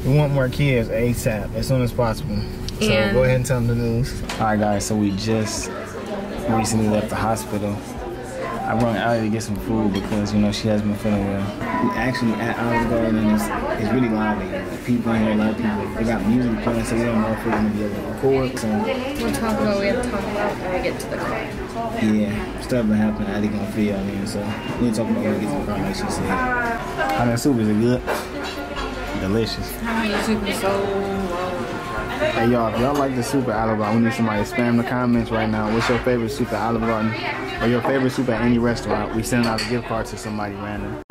We want more kids ASAP, as soon as possible. So go ahead and tell them the news. Alright guys, so we just recently left the hospital. I brought Allie to get some food because, you know, she hasn't been feeling well. We actually at Olive Garden and it's really loud here. People in here, a lot of people. They got music playing, so we don't know if we're gonna be able to record. So we'll talk about what we have to talk about when we get to the car. Yeah, stuff been happening. Allie gonna feel, I mean, so we'll talk about when we get to the car, like she said. How that soup, is it good? Delicious. The soup is so low. Hey y'all, if y'all like the soup at Olive Garden, we need somebody to spam the comments right now. What's your favorite soup at Olive Garden? Or your favorite soup at any restaurant? We sending out a gift card to somebody random.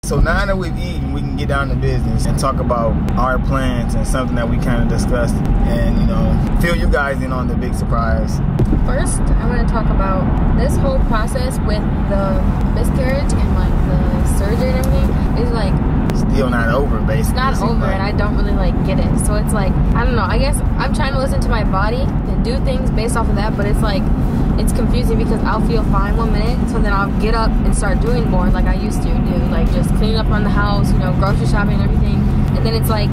So now that we've eaten, we can get down to business and talk about our plans and something that we kind of discussed and, you know, fill you guys in on the big surprise. First, I want to talk about this whole process with the miscarriage and like the surgery and everything is like still not over, basically. It's not over, and I don't really like get it. So it's like, I don't know, I guess I'm trying to listen to my body and do things based off of that, but it's like, it's confusing because I'll feel fine one minute, so then I'll get up and start doing more like I used to do, like just cleaning up around the house, you know, grocery shopping and everything. And then it's like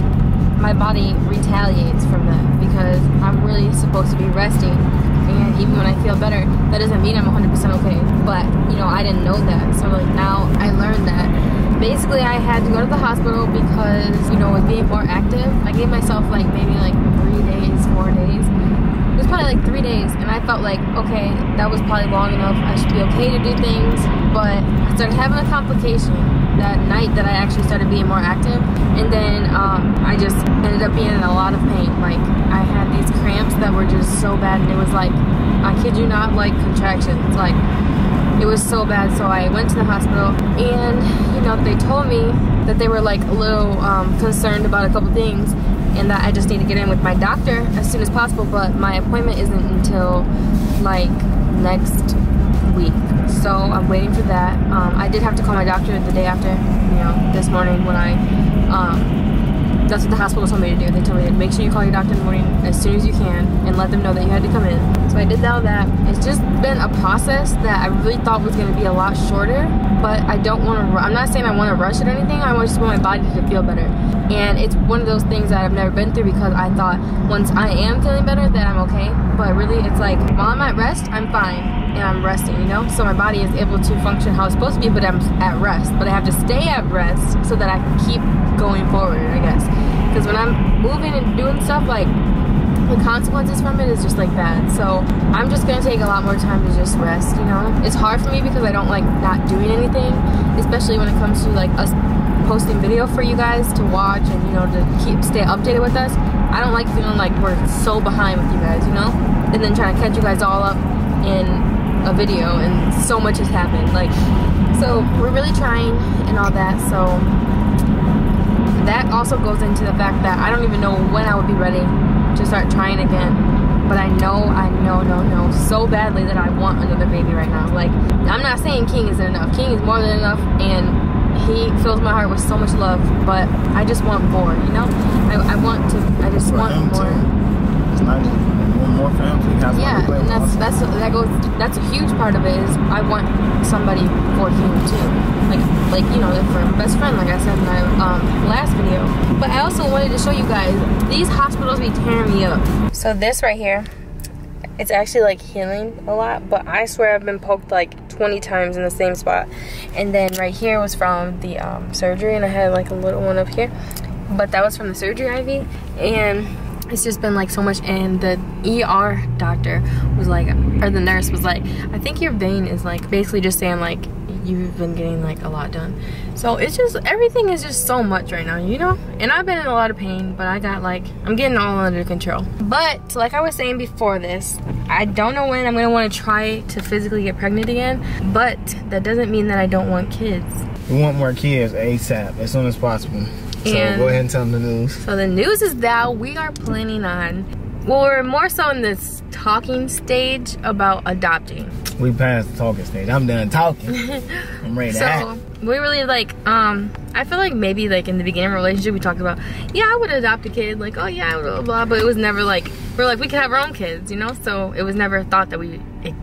my body retaliates from that because I'm really supposed to be resting. And even when I feel better, that doesn't mean I'm 100% okay. But, you know, I didn't know that. So like now I learned that. Basically, I had to go to the hospital because, you know, with being more active, I gave myself like maybe like 3 days, 4 days. It was probably like 3 days, and I felt like, okay, that was probably long enough. I should be okay to do things. But I started having a complication that night that I actually started being more active, and then I just ended up being in a lot of pain. Like, I had these cramps that were just so bad, and it was like, I kid you not, like contractions. Like, it was so bad. So I went to the hospital, and you know, they told me that they were like a little concerned about a couple things, and that I just need to get in with my doctor as soon as possible, but my appointment isn't until like next week, so I'm waiting for that. I did have to call my doctor the day after, you know, this morning when that's what the hospital told me to do. They told me to make sure you call your doctor in the morning as soon as you can and let them know that you had to come in. So I did all that. It's just been a process that I really thought was going to be a lot shorter, but I don't want to, I'm not saying I want to rush it or anything. I just want my body to feel better. And it's one of those things that I've never been through because I thought once I am feeling better that I'm okay. But really it's like while I'm at rest, I'm fine and I'm resting, you know? So my body is able to function how it's supposed to be, but I'm at rest. But I have to stay at rest so that I can keep going forward, I guess. Because when I'm moving and doing stuff, like the consequences from it is just like bad. So I'm just gonna take a lot more time to just rest, you know? It's hard for me because I don't like not doing anything, especially when it comes to like us posting video for you guys to watch and, you know, to stay updated with us. I don't like feeling like we're so behind with you guys, you know? And then trying to catch you guys all up in a video, and so much has happened. Like, So we're really trying and all that. So that also goes into the fact that I don't even know when I would be ready to start trying again. But I know so badly that I want another baby right now. Like, I'm not saying King isn't enough. King is more than enough, and he fills my heart with so much love. But I just want more, you know? I just want more. It's not just one more family. Yeah, and that's a huge part of it is I want somebody for King too. Like you know, for a best friend, like I said in my last video. But I also wanted to show you guys, these hospitals be tearing me up. So this right here, it's actually like healing a lot, but I swear I've been poked like 20 times in the same spot. And then right here was from the surgery, and I had like a little one up here, but that was from the surgery IV. And it's just been like so much, and the ER doctor was like, or the nurse was like, I think your vein is like basically just saying like you've been getting like a lot done. So it's just, everything is just so much right now, you know? And I've been in a lot of pain, but I got like, I'm getting all under control. But like I was saying before this, I don't know when I'm gonna want to try to physically get pregnant again, but that doesn't mean that I don't want kids. We want more kids ASAP, as soon as possible. So go ahead and tell them the news. So the news is that we are planning on, well, we're more so in this talking stage about adopting. We passed the talking stage. I'm done talking. I'm ready to act. So we really like, I feel like maybe like in the beginning of a relationship we talked about, yeah, I would adopt a kid, like, oh yeah, blah blah blah, but it was never like, we're like, we could have our own kids, you know? So it was never thought that we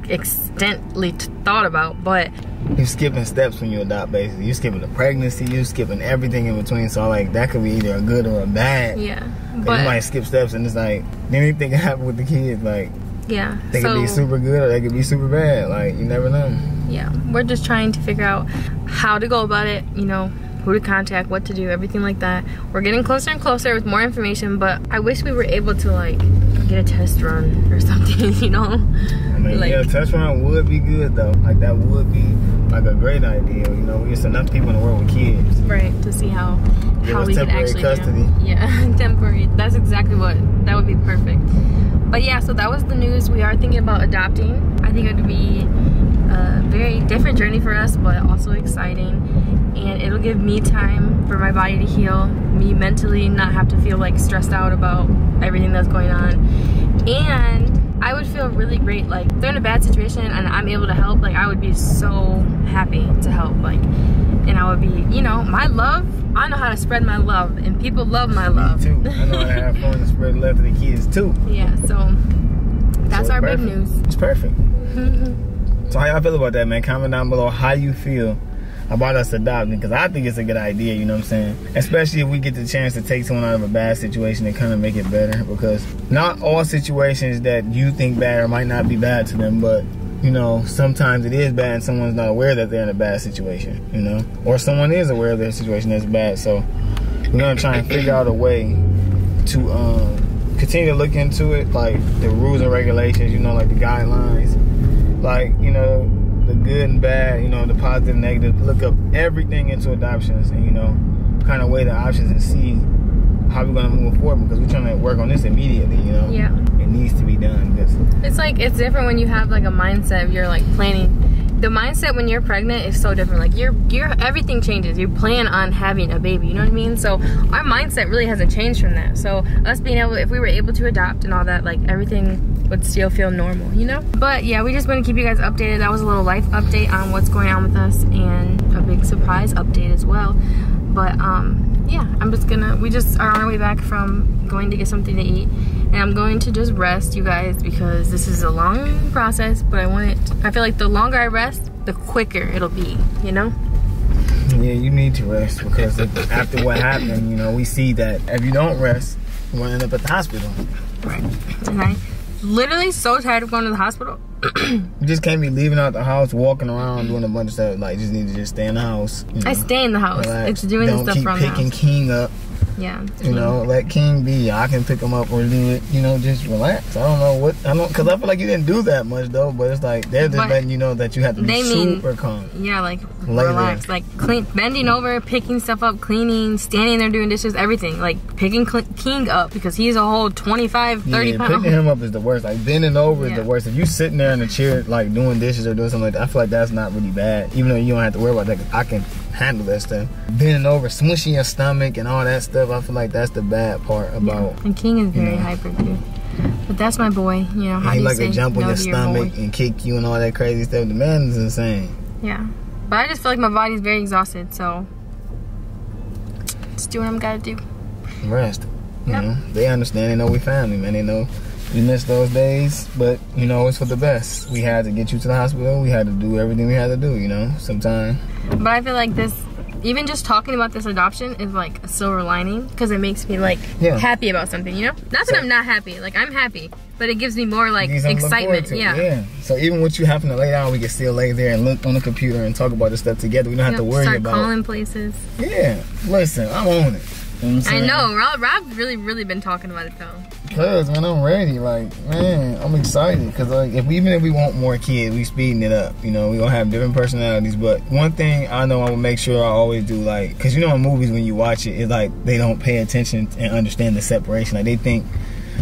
extently thought about. But you're skipping steps when you adopt, basically. You're skipping the pregnancy, you're skipping everything in between. So like that could be either a good or a bad. Yeah. But you might skip steps and it's like, anything can happen with the kids. Like, yeah, they could be super good or they could be super bad. Like, you never know. Yeah, we're just trying to figure out how to go about it, you know, who to contact, what to do, everything like that. We're getting closer and closer with more information, but I wish we were able to like get a test run or something, you know? I mean, like, yeah, a test run would be good though. Like, that would be like a great idea, you know? There's enough people in the world with kids. Right, to see how we can actually custody. Yeah, temporary. That's exactly that would be perfect. But yeah, so that was the news. We are thinking about adopting. I think it would be a very different journey for us, but also exciting. And it'll give me time for my body to heal, me mentally not have to feel like stressed out about everything that's going on. And I would feel really great, like if they're in a bad situation and I'm able to help, like I would be so happy to help, like, and I would be, you know, my love, I know how to spread my love, and people love my love. Me too. I know how to have fun and spread love to the kids too. Yeah, so that's our big news. It's perfect. So how y'all feel about that, man? Comment down below how you feel about us adopting, because I think it's a good idea, you know what I'm saying? Especially if we get the chance to take someone out of a bad situation and kind of make it better, because not all situations that you think bad or might not be bad to them, but you know, sometimes it is bad and someone's not aware that they're in a bad situation, you know? Or someone is aware of their situation that's bad. So we're gonna try and figure out a way to continue to look into it, like the rules and regulations, you know, like the guidelines, like, you know, the good and bad, you know, the positive and negative. Look up everything into adoptions and, you know, kind of weigh the options and see how we're gonna move forward, because we're trying to work on this immediately, you know? Yeah. It needs to be done. It's like, it's different when you have like a mindset, you're like planning. The mindset when you're pregnant is so different. Like everything changes. You plan on having a baby, you know what I mean? So our mindset really hasn't changed from that. So us being able, if we were able to adopt and all that, like everything would still feel normal, you know? But yeah, we just want to keep you guys updated. That was a little life update on what's going on with us, and a big surprise update as well. But yeah, we just are on our way back from going to get something to eat, and I'm going to just rest, you guys, because this is a long process, but I feel like the longer I rest, the quicker it'll be, you know? Yeah, you need to rest, because after what happened, you know, we see that if you don't rest, you're gonna end up at the hospital. Right. And I'm literally so tired of going to the hospital. You just can't be leaving out the house, walking around, doing a bunch of stuff. Like, you just need to just stay in the house. You know? I stay in the house. Relax. It's doing the stuff from the house. Don't keep picking King up. Yeah. You know, let King be. I can pick him up or do it. You know, just relax. I don't know what because I feel like you didn't do that much though. But it's like they're just letting you know that you have to be super calm. Yeah, like relax, like bending over, picking stuff up, cleaning, standing there doing dishes, everything. Like picking King up because he's a whole 25, 30 pounds. Picking him up is the worst. Like bending over is the worst. If you sitting there in a chair like doing dishes or doing something like that, I feel like that's not really bad. Even though you don't have to worry about that, I can handle that stuff. Bending over, smushing your stomach and all that stuff, I feel like that's the bad part about. Yeah. And King is very hyper too. But that's my boy, you know. How do you like say to jump on your stomach and kick you and all that crazy stuff. The man is insane. Yeah. But I just feel like my body's very exhausted, so just do what I'm gotta do. Rest. You know, they understand. They know we family, man. They know we missed those days, but you know it's for the best. We had to get you to the hospital. We had to do everything we had to do. You know, sometimes. But I feel like this, even just talking about this adoption is like a silver lining because it makes me like happy about something. You know, not that I'm not happy. Like I'm happy, but it gives me more like excitement. Yeah. So even with you having to lay down, we can still lay there and look on the computer and talk about this stuff together. We don't have to worry about. Start calling places. Yeah. Listen, I'm on it. You know I know. Rob's really been talking about it though. Cause man, I'm ready. Like man, I'm excited. Cause like even if we want more kids, we speeding it up. You know, we gonna have different personalities. But one thing I know I will make sure I always do, like, cause you know in movies when you watch it, it's like they don't pay attention and understand the separation. Like they think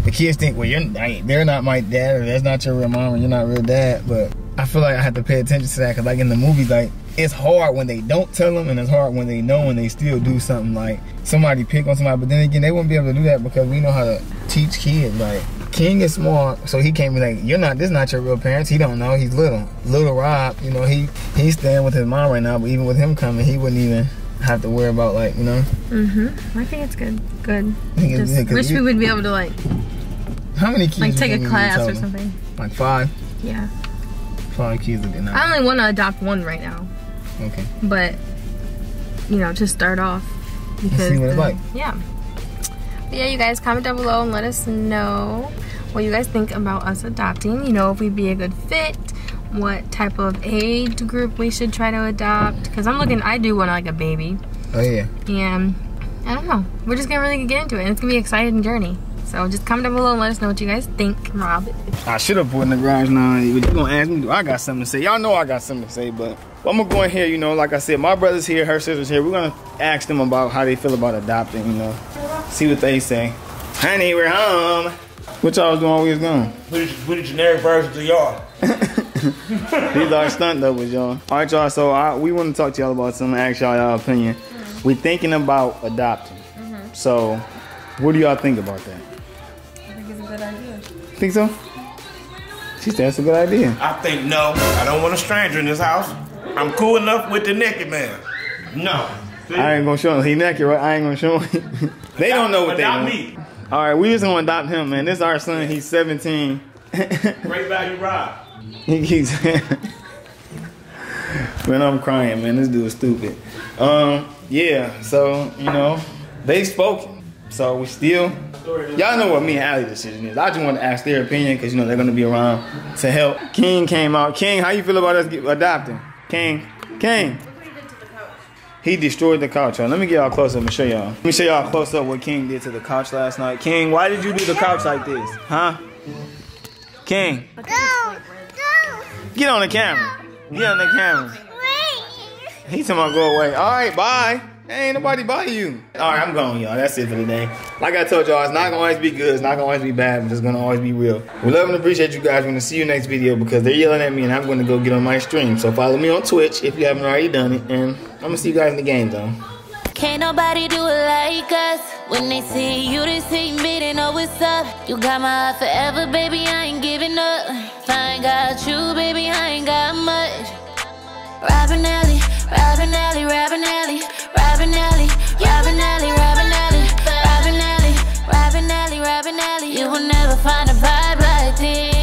the kids think, well, they're not my dad, or that's not your real mom, or you're not real dad. But I feel like I have to pay attention to that. Cause like in the movies, like it's hard when they don't tell them, and it's hard when they know and they still do something. Like somebody pick on somebody, but then again, they wouldn't be able to do that because we know how to teach kids. Like King is smart, so he can't be like, this is not your real parents. He don't know. He's little. Little Rob, you know, he's staying with his mom right now, but even with him coming, he wouldn't even have to worry about, like, you know. I think it's good. Just wish we would be able to like. How many kids? Like take a class or something. Like 5. Yeah. 5 kids would be nice. I only want to adopt 1 right now. Okay. But you know, just start off because see what it's like. Yeah. But yeah, you guys comment down below and let us know what you guys think about us adopting. You know, if we'd be a good fit, what type of age group we should try to adopt. Because I do want like a baby. Oh yeah. And I don't know. We're just gonna really get into it, and it's gonna be an exciting journey. So just comment down below and let us know what you guys think, Rob. I should have put in the garage now, but you're gonna ask me, do I got something to say? Y'all know I got something to say, but I'm gonna go in here, you know, like I said, my brother's here, her sister's here. We're gonna ask them about how they feel about adopting, you know. See what they say. Honey, we're home. What y'all was doing while we was gone? We the generic versions of y'all. These are stunt doubles, y'all. All right, y'all, so we want to talk to y'all about something, ask y'all opinion. We're thinking about adopting. So, what do y'all think about that? I think it's a good idea. Think so? She said it's a good idea. I think no. I don't want a stranger in this house. I'm cool enough with the naked man. No. I ain't gonna show him. He naked, right? I ain't gonna show him. They don't know what they want. Me. All right, we just gonna adopt him, man. This is our son. He's 17. Great value, Rob. He keeps man, I'm crying, man. This dude is stupid. Yeah. So you know, they've spoken. So we still. Y'all know what me and Allie's decision is. I just want to ask their opinion because you know they're gonna be around to help. King came out. King, how you feel about us adopting? King. He destroyed the couch, y'all. Let me get y'all close up and show y'all. Let me show y'all close up what King did to the couch last night. King, why did you do the couch like this? Huh? King. Go. Get on the camera. Get on the camera. He's talking about go away. All right, bye. Ain't nobody by you. All right, I'm gone, y'all. That's it for today. Like I told y'all, it's not gonna always be good. It's not gonna always be bad. It's just gonna always be real. We love and appreciate you guys. We're gonna see you next video because they're yelling at me and I'm gonna go get on my stream. So follow me on Twitch if you haven't already done it. And I'm gonna see you guys in the game zone. Can't nobody do it like us. When they see you, they see me, they know what's up. You got my heart forever, baby, I ain't giving up. If I ain't got you, baby, I ain't got much. Robin Alley, Robin Alley, Robin Alley, Robin Alley, Robin Alley, Robin Alley, Robin Alley, Robin Alley, Robin Alley. You will never find a vibe like this.